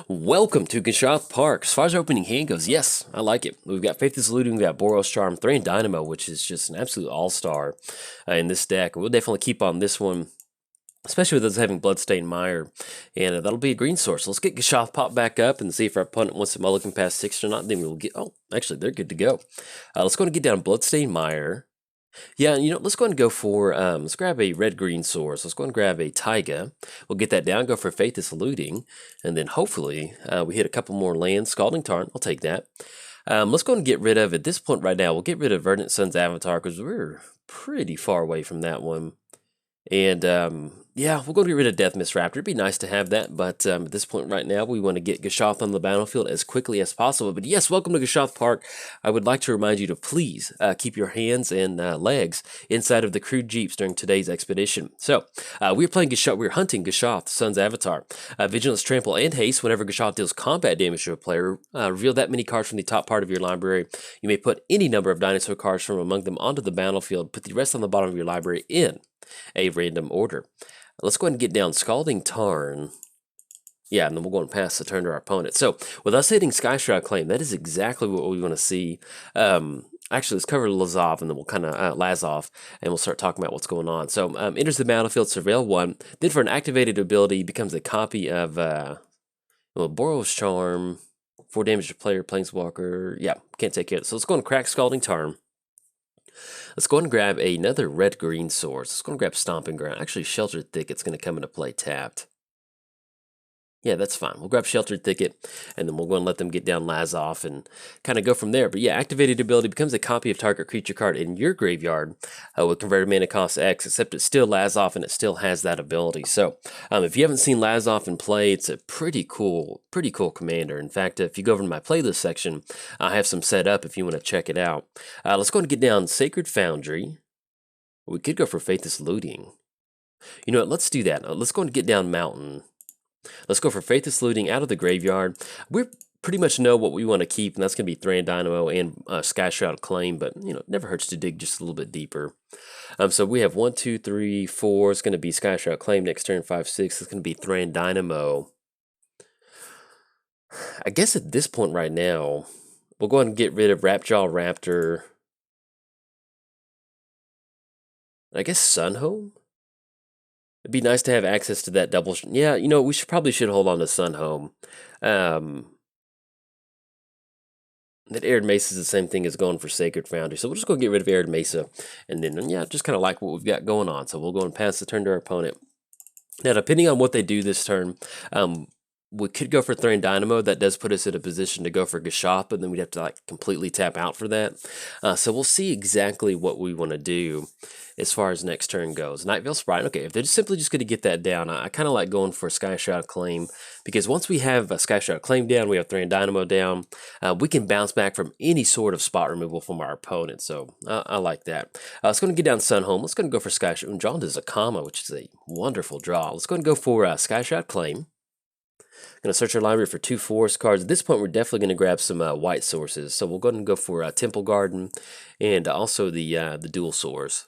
Welcome to Gishath Park. As far as our opening hand goes, yes, I like it. We've got Faith is Eluding, we've got Boros Charm, Thrain Dynamo, which is just an absolute all-star in this deck. We'll definitely keep on this one, especially with us having Bloodstained Mire, and that'll be a green source. Let's get Gishath pop back up and see if our opponent wants to mulligan past 6 or not. Then we'll get, oh, actually, they're good to go. Let's go and get down Bloodstained Mire. Yeah, let's go ahead and go for, let's grab a red-green source. Let's go ahead and grab a Taiga. We'll get that down, go for Faith is Eluding, and then hopefully we hit a couple more lands. Scalding Tarn, I'll take that. Let's go ahead and get rid of, at this point right now, we'll get rid of Verdant Sun's Avatar because we're pretty far away from that one. And yeah, we're going to get rid of Death Mist Raptor. It'd be nice to have that, but at this point right now, we want to get Gishath on the battlefield as quickly as possible. But yes, welcome to Gishath Park. I would like to remind you to please keep your hands and legs inside of the crewed jeeps during today's expedition. So we're playing Gishath. We're hunting Gishath, Sun's Avatar. Vigilance, Trample, and Haste. Whenever Gishath deals combat damage to a player, reveal that many cards from the top part of your library. You may put any number of dinosaur cards from among them onto the battlefield. Put the rest on the bottom of your library in a random order. Let's go ahead and get down Scalding Tarn. Yeah, and then we'll go and pass the turn to our opponent. So, with us hitting Sky Shroud Claim, that is exactly what we want to see. Actually, let's cover Lazav, and then we'll kind of Lazav, and we'll start talking about what's going on. So, enters the battlefield, Surveil 1. Then, for an activated ability, becomes a copy of Boros Charm, 4 damage to player, Planeswalker. Yeah, can't take care of it. So, let's go and crack Scalding Tarn. Let's go ahead and grab another red-green source. Let's go and grab Stomping Ground. Actually, Sheltered Thicket's going to come into play tapped. Yeah, that's fine. We'll grab Sheltered Thicket, and then we'll go and let them get down Lazav and kind of go from there. But yeah, activated ability becomes a copy of target creature card in your graveyard with converted mana cost X, except it's still Lazav and it still has that ability. So if you haven't seen Lazav in play, it's a pretty cool commander. In fact, if you go over to my playlist section, I have some set up if you want to check it out. Let's go and get down Sacred Foundry. We could go for Faith is Eluding. You know what? Let's do that. Let's go and get down Mountain. Let's go for Faith is Eluding out of the graveyard. We pretty much know what we want to keep, and that's going to be Thrain Dynamo and Sky Shroud Claim, but, it never hurts to dig just a little bit deeper. So we have 1, 2, 3, 4. It's going to be Sky Shroud Claim next turn, 5, 6. It's going to be Thrain Dynamo. I guess at this point right now, we'll go ahead and get rid of Rapjaw Raptor. I guess Sunhome? It'd be nice to have access to that double. Yeah, we probably should hold on to Sunhome. That Arid Mesa is the same thing as going for Sacred Foundry. So we'll just go get rid of Arid Mesa. And then, yeah, just kind of like what we've got going on. So we'll go and pass the turn to our opponent. Now, depending on what they do this turn, we could go for Thrain Dynamo. That does put us in a position to go for Gishath, but then we'd have to completely tap out for that. So we'll see exactly what we want to do as far as next turn goes. Night Veil Sprite. Okay, if they're simply just going to get that down, I kind of like going for Sky Shroud Claim, because once we have a Sky Shroud Claim down, we have Thrain Dynamo down, we can bounce back from any sort of spot removal from our opponent. So I like that. Let's go and get down Sunhome. Let's go and go for Sky Shroud. Drawn to Zakama, which is a wonderful draw. Let's go and go for Sky Shroud Claim. Going to search our library for 2 forest cards. At this point, we're definitely going to grab some white sources. So we'll go ahead and go for Temple Garden and also the dual source.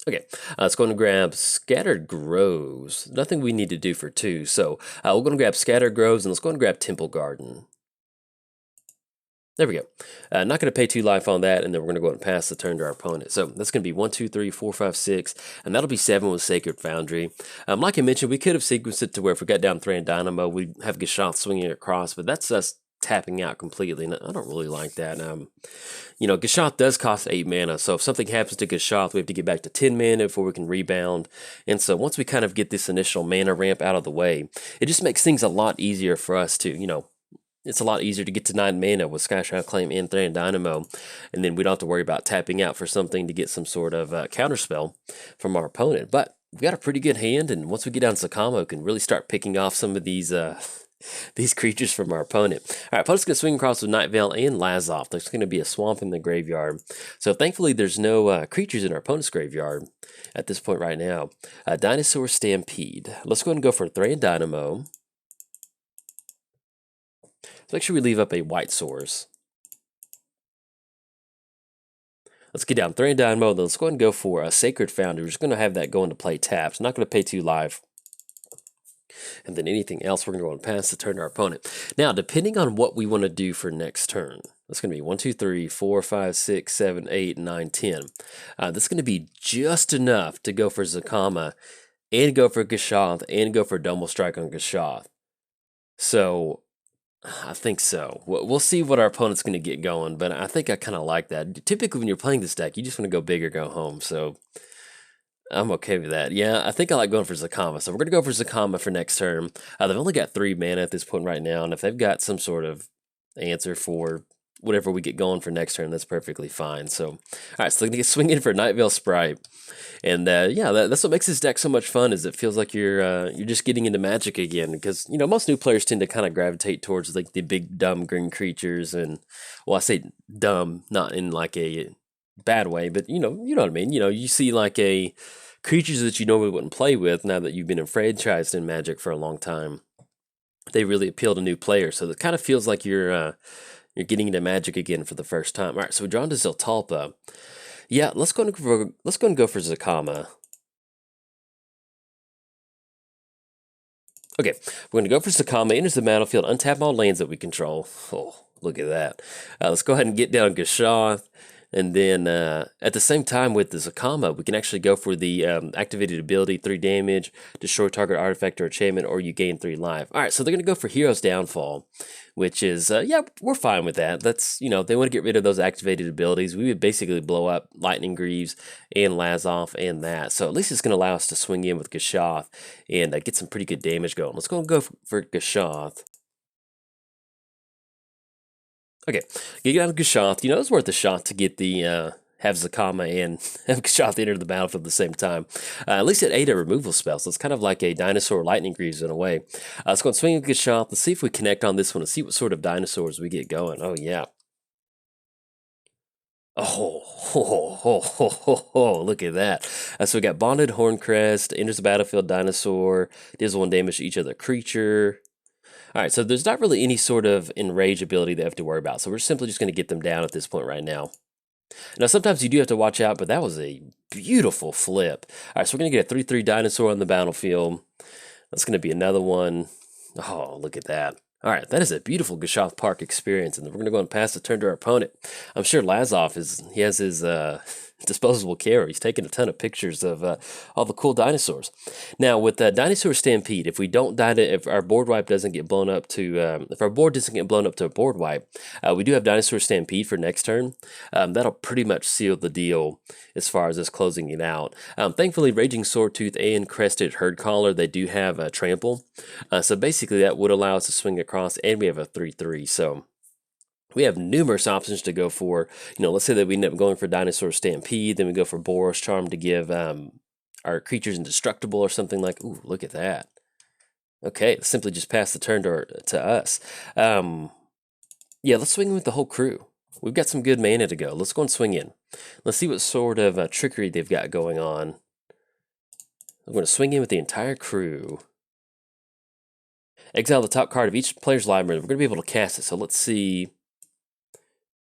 Okay, let's go and grab Scattered Groves. Nothing we need to do for 2. So we're going to grab Scattered Groves, and let's go and grab Temple Garden. There we go. Not going to pay 2 life on that, and then we're going to go ahead and pass the turn to our opponent. So that's going to be 1, 2, 3, 4, 5, 6, and that'll be 7 with Sacred Foundry. Like I mentioned, we could have sequenced it to where if we got down Thrain Dynamo, we'd have Gishath swinging across, but that's us tapping out completely, and I don't really like that. Gishath does cost 8 mana, so if something happens to Gishath, we have to get back to 10 mana before we can rebound. And so once we kind of get this initial mana ramp out of the way, it just makes things a lot easier for us to, it's a lot easier to get to 9 mana with Sky Shroud Claim and Thrain Dynamo, and then we don't have to worry about tapping out for something to get some sort of counterspell from our opponent. But we've got a pretty good hand, and once we get down to Sakama, we can really start picking off some of these creatures from our opponent. All right, opponent's going to swing across with Night Veil and Lazav. There's going to be a swamp in the graveyard. So thankfully, there's no creatures in our opponent's graveyard at this point right now. Dinosaur Stampede. Let's go ahead and go for Thrain Dynamo. So make sure we leave up a white source. Let's get down Thrain Dynamo. Then let's go ahead and go for a Sacred Foundry. We're just going to have that go into play taps. Not going to pay 2 life. And then anything else, we're going to go and pass the turn to our opponent. Now, depending on what we want to do for next turn, that's going to be 1, 2, 3, 4, 5, 6, 7, 8, 9, 10. That's going to be just enough to go for Zakama and go for Gishath and go for double strike on Gishath. So I think so. We'll see what our opponent's going to get going, but I think I kind of like that. Typically, when you're playing this deck, you just want to go big or go home, so I'm okay with that. Yeah, I think I like going for Zakama, so we're going to go for Zakama for next turn. They've only got 3 mana at this point right now, and if they've got some sort of answer for whatever we get going for next turn, that's perfectly fine. So, all right, so they're going to swing in for Night Veil Sprite. And yeah, that's what makes this deck so much fun, is it feels like you're just getting into Magic again, because you know most new players tend to kind of gravitate towards like the big dumb green creatures, and well, I say dumb not in like a bad way, but you know what I mean. You know, you see like a creatures that you normally wouldn't play with now that you've been enfranchised in Magic for a long time. They really appeal to new players, so it kind of feels like you're getting into Magic again for the first time. All right, so we draw into Ziltalpa. Yeah, let's go and go for Zakama. Okay, we're going to go for Zakama, enters the battlefield, untap all lands that we control. Oh, look at that. Let's go ahead and get down Gishath. And then at the same time with the Zakama, we can actually go for the activated ability, 3 damage, destroy target artifact or enchantment, or you gain 3 life. All right, so they're going to go for Hero's Downfall, which is, yeah, we're fine with that. That's, you know, they want to get rid of those activated abilities. We would basically blow up Lightning Greaves and Lazav and that. So at least it's going to allow us to swing in with Gishath and get some pretty good damage going. Let's go and go for Gishath. Okay, get out of Gishath. You know, it's worth a shot to get the have Zakama and have Gishath enter the battlefield at the same time. At least it ate a removal spell, so it's kind of like a Dinosaur Lightning Greaves in a way. Let's go and swing with Gishath. Let's see if we connect on this one and see what sort of dinosaurs we get going. Oh, yeah. Oh, look at that. So we got Bonded Horncrest, enters the battlefield Dinosaur, deals 1 damage to each other creature. All right, so there's not really any sort of enrage ability that I have to worry about. So we're simply just going to get them down at this point right now. Now, sometimes you do have to watch out, but that was a beautiful flip. All right, so we're going to get a 3/3 dinosaur on the battlefield. That's going to be another one. Oh, look at that. All right, that is a beautiful Gishath Park experience, and we're going to go and pass the turn to our opponent. I'm sure Lazav he has his disposable camera. He's taking a ton of pictures of all the cool dinosaurs. Now, with Dinosaur Stampede, if we don't die to, if our board wipe doesn't get blown up to, if our board doesn't get blown up to a board wipe, we do have Dinosaur Stampede for next turn. That'll pretty much seal the deal as far as us closing it out. Thankfully, Raging Swordtooth and Crested Herdcaller, they do have Trample. So basically, that would allow us to swing across, and we have a 3/3. So we have numerous options to go for. You know, let's say that we end up going for Dinosaur Stampede, then we go for Boros Charm to give our creatures indestructible or something like. Ooh, look at that. Okay, let's simply just pass the turn to us. Yeah, let's swing in with the whole crew. We've got some good mana to go. Let's go and swing in. Let's see what sort of trickery they've got going on. I'm going to swing in with the entire crew. Exile the top card of each player's library. We're going to be able to cast it, so let's see.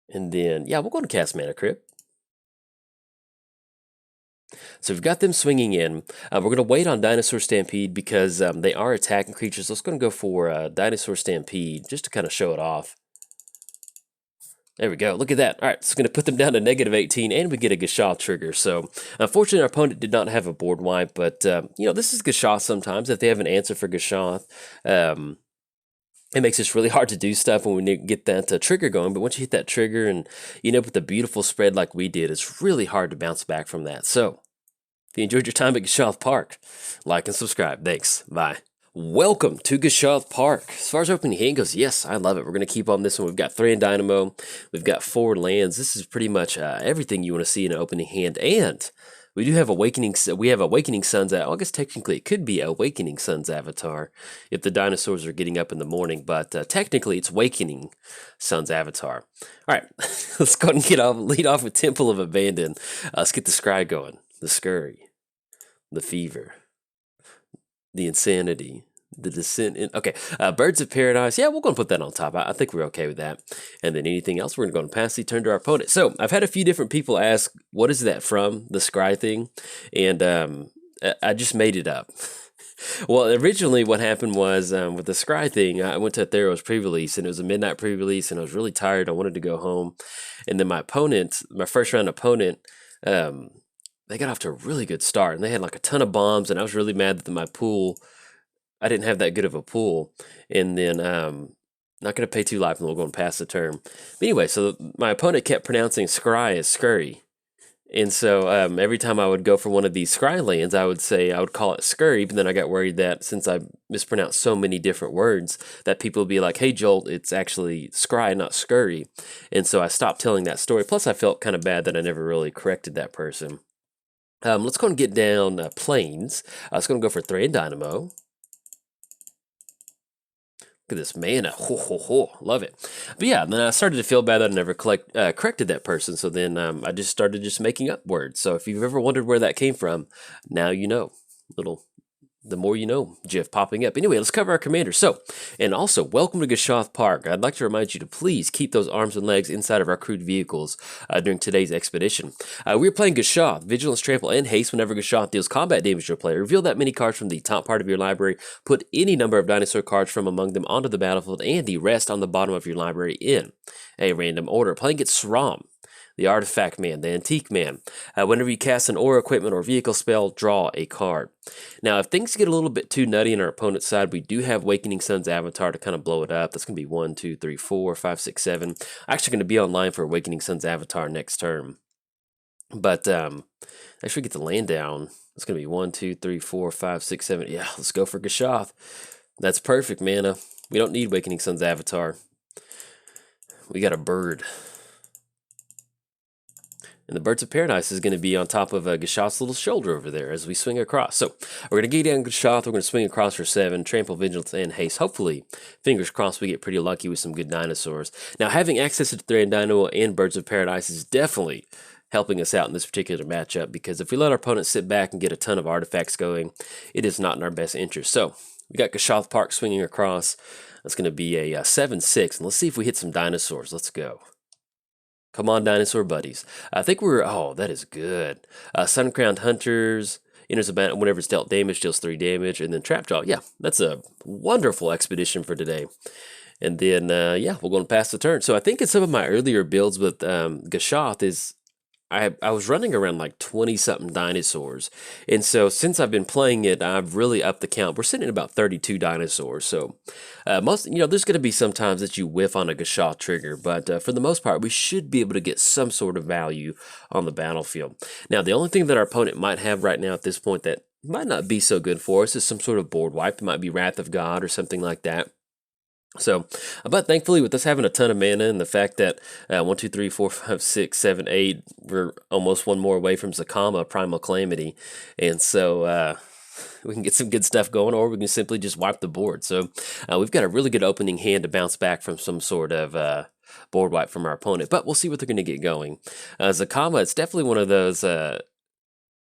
And then, yeah, we'll go to cast Mana Crypt. So we've got them swinging in. We're going to wait on Dinosaur Stampede because they are attacking creatures. Let's go and go for Dinosaur Stampede just to kind of show it off. There we go. Look at that. All right, it's going to put them down to -18, and we get a Gishath trigger. So, unfortunately, our opponent did not have a board wipe, but, you know, this is Gishath sometimes. If they have an answer for Gishath, it makes it really hard to do stuff when we get that trigger going. But once you hit that trigger and you end up with a beautiful spread like we did, it's really hard to bounce back from that. So, if you enjoyed your time at Gishath Park, like and subscribe. Thanks. Bye. Welcome to Gishath Park. As far as opening hand goes, yes, I love it. We're going to keep on this one. We've got 3 in Dynamo. We've got 4 lands. This is pretty much everything you want to see in an opening hand. And we do have Awakening. We have Awakening Sun's. I guess technically it could be Awakening Sun's avatar if the dinosaurs are getting up in the morning. But technically it's Awakening Sun's avatar. All right, let's go ahead and lead off with Temple of Abandon. Let's get the scry going. The scurry, the fever, the insanity, the descent in. Okay, Birds of Paradise. Yeah, we're going to put that on top. I think we're okay with that. And then anything else, we're going to go and pass the turn to our opponent. So I've had a few different people ask, what is that from, the scry thing? And I just made it up. Well, originally what happened was with the Scry thing, I went to a Theros pre-release, and it was a midnight pre-release, and I was really tired. I wanted to go home, and then my opponent, my first round opponent, um, they got off to a really good start, and they had like a ton of bombs, and I was really mad that my pool, I didn't have that good of a pool, and then not going to pay 2 life, and we're going past the turn. But anyway, so my opponent kept pronouncing Scry as Scurry. And so every time I would go for one of these scry lands, I would call it scurry, but then I got worried that since I mispronounced so many different words, that people would be like, hey, Jolt, it's actually scry, not scurry. And so I stopped telling that story. Plus, I felt kind of bad that I never really corrected that person. Let's go and get down plains. I was going to go for 3 and Dynamo. Look at this mana. Ho, ho, ho. Love it. But yeah, then I started to feel bad that I never corrected that person. So then I just started making up words. So if you've ever wondered where that came from, now you know. Little the more you know, GIF popping up. Anyway, let's cover our commander. So, and also, welcome to Gishath Park. I'd like to remind you to please keep those arms and legs inside of our crewed vehicles during today's expedition. We're playing Gishath, Vigilance, Trample, and Haste. Whenever Gishath deals combat damage to a player, reveal that many cards from the top part of your library, put any number of Dinosaur cards from among them onto the battlefield, and the rest on the bottom of your library in a random order. Playing it Sram, the Artifact Man, the Antique Man. Whenever you cast an aura, equipment, or vehicle spell, draw a card. Now, if things get a little bit too nutty on our opponent's side, we do have Awakening Sun's Avatar to kind of blow it up. That's going to be 1, 2, 3, 4, 5, 6, 7. Actually going to be online for Awakening Sun's Avatar next turn. But actually get the land down. It's going to be 1, 2, 3, 4, 5, 6, 7. Yeah, let's go for Gishath. That's perfect, mana. We don't need Awakening Sun's Avatar. We got a bird. And the Birds of Paradise is going to be on top of Gishath's little shoulder over there as we swing across. So we're going to get down Gishath. We're going to swing across for 7, Trample, Vigilance, and Haste. Hopefully, fingers crossed, we get pretty lucky with some good dinosaurs. Now, having access to 3 and Dino and Birds of Paradise is definitely helping us out in this particular matchup, because if we let our opponent sit back and get a ton of artifacts going, it is not in our best interest. So we got Gishath Park swinging across. That's going to be a 7-6. And let's see if we hit some dinosaurs. Let's go. Come on, dinosaur buddies. I think we're... Oh, that is good. Sun-Crowned Hunters. Enters a battle whenever it's dealt damage, deals 3 damage. And then Trapjaw. Yeah, that's a wonderful expedition for today. And then, yeah, we're going to pass the turn. So I think in some of my earlier builds with Gishath is... I was running around like 20-something dinosaurs. And so since I've been playing it, I've really upped the count. We're sitting at about 32 dinosaurs. So there's going to be some times that you whiff on a Gishath trigger. But for the most part, we should be able to get some sort of value on the battlefield. Now, the only thing that our opponent might have right now at this point that might not be so good for us is some sort of board wipe. It might be Wrath of God or something like that. So, but thankfully, with us having a ton of mana and the fact that 1, 2, 3, 4, 5, 6, 7, 8, we're almost one more away from Zakama, Primal Calamity, and so we can get some good stuff going, or we can simply just wipe the board. So we've got a really good opening hand to bounce back from some sort of board wipe from our opponent, but we'll see what they're going to get going. Zakama, it's definitely one of those...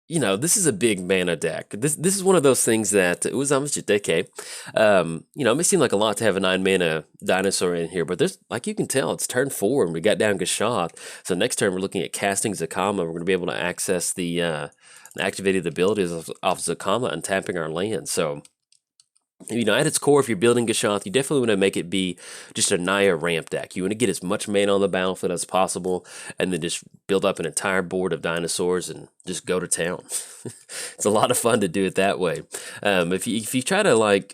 this is a big mana deck. This is one of those things that it was almost a decade. It may seem like a lot to have a 9 mana dinosaur in here, but there's, like you can tell, it's turn 4 and we got down Gishath. So next turn we're looking at casting Zakama. We're going to be able to access the activated abilities of Zakama and tapping our land. So, at its core, if you're building Gishath, you definitely want to make it be just a Naya ramp deck. You want to get as much mana on the battlefield as possible, and then just build up an entire board of dinosaurs and just go to town. It's a lot of fun to do it that way. If you try to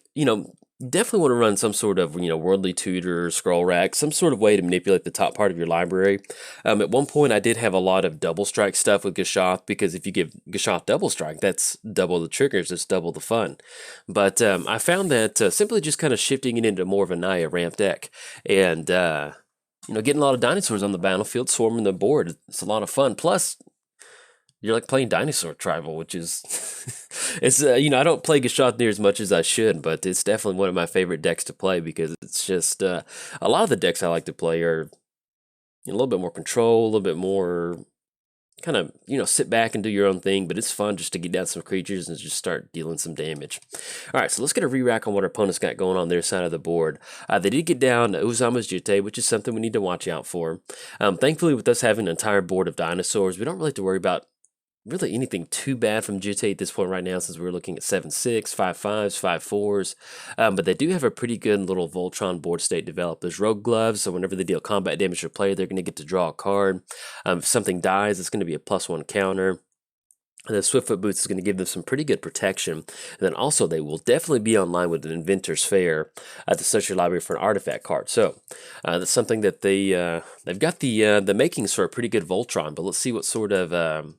definitely want to run some sort of Worldly Tutor, Scroll Rack, some sort of way to manipulate the top part of your library. At one point, I did have a lot of double strike stuff with Gishath, because if you give Gishath double strike, that's double the triggers, it's double the fun. But I found that simply just kind of shifting it into more of a Naya ramp deck and getting a lot of dinosaurs on the battlefield, swarming the board, it's a lot of fun. Plus, you're like playing Dinosaur Tribal, which is, it's I don't play Gishath near as much as I should, but it's definitely one of my favorite decks to play, because it's just, a lot of the decks I like to play are a little bit more control, a little bit more kind of, sit back and do your own thing, but it's fun just to get down some creatures and just start dealing some damage. All right, so let's get a re-rack on what our opponent's got going on their side of the board. They did get down Uzama's Jitte, which is something we need to watch out for. Thankfully, with us having an entire board of dinosaurs, we don't really have to worry about really anything too bad from Gishath at this point right now, since we're looking at 7/6, 5/5s, 5/4s. But they do have a pretty good little Voltron board state developed. There's Rogue Gloves, so whenever they deal combat damage to a player, they're going to get to draw a card. If something dies, it's going to be a +1 counter. And the Swiftfoot Boots is going to give them some pretty good protection. And then also, they will definitely be online with an Inventor's Fair to search your library for an artifact card. So that's something that they've got the makings for a pretty good Voltron. But let's see what sort of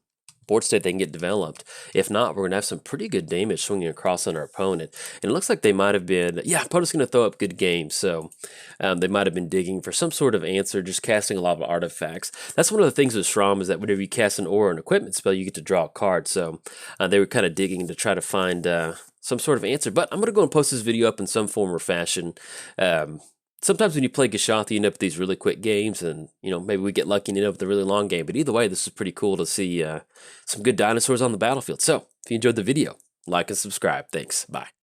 board state they can get developed. If not, we're going to have some pretty good damage swinging across on our opponent. And it looks like they might have been, yeah, opponent's going to throw up good games. So they might have been digging for some sort of answer, just casting a lot of artifacts. That's one of the things with Sram, is that whenever you cast an aura or an equipment spell, you get to draw a card. So they were kind of digging to try to find some sort of answer. But I'm going to go and post this video up in some form or fashion. Sometimes when you play Gishath, you end up with these really quick games, and maybe we get lucky and end up with a really long game. But either way, this is pretty cool to see some good dinosaurs on the battlefield. So if you enjoyed the video, like and subscribe. Thanks. Bye.